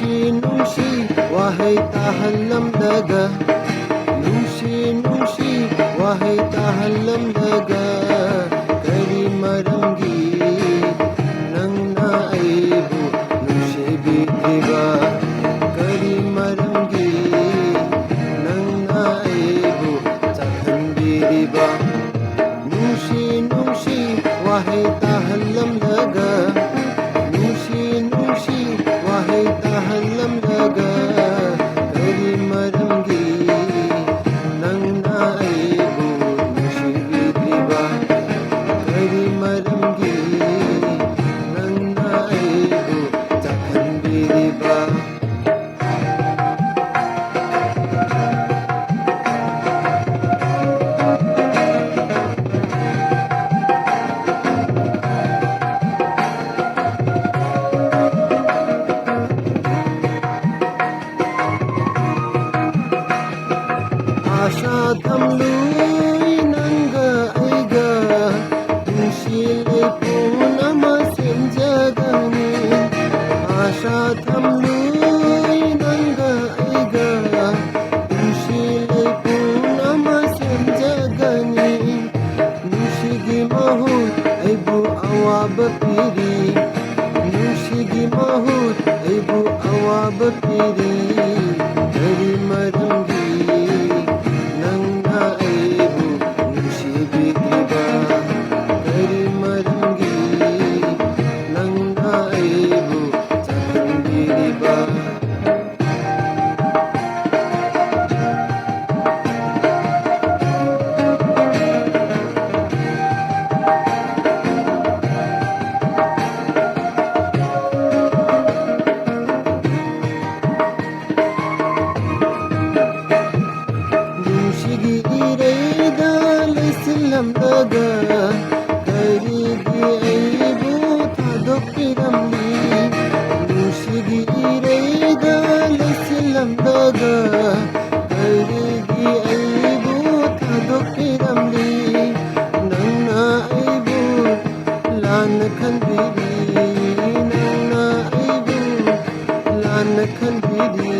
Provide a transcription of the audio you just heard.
nungsi wahai tahalamdaga nungsi wahai tahalamdaga kari maramgi nangna aibu nusibitiba kari maramgi nangna aibu takhanbiriba nungsi wahai tahalamdaga nungsi wahai tahalamdaga kari maramgi nangna aibu nusibitiba kari maramgi nangna aibu takhanbiriba Asha thamlui nanga aiga nungsilai punama senjagani Asha thamlui nanga aiga nungsilai punama senjagani Nunsigi mahut aibu awaba piri Nunsigi mahut aibu awaba piri Kari maramgi nangna aibu nusibitiba kari maramgi nangna aibu takhanbiriba Nunsigi ireida lesilamdaga karigi aibu thadokiramli Nunsigi ireida lesilamdaga karigi aibu thadokiramli nangna aibu lana khanbiri nangna aibu lana khanbiri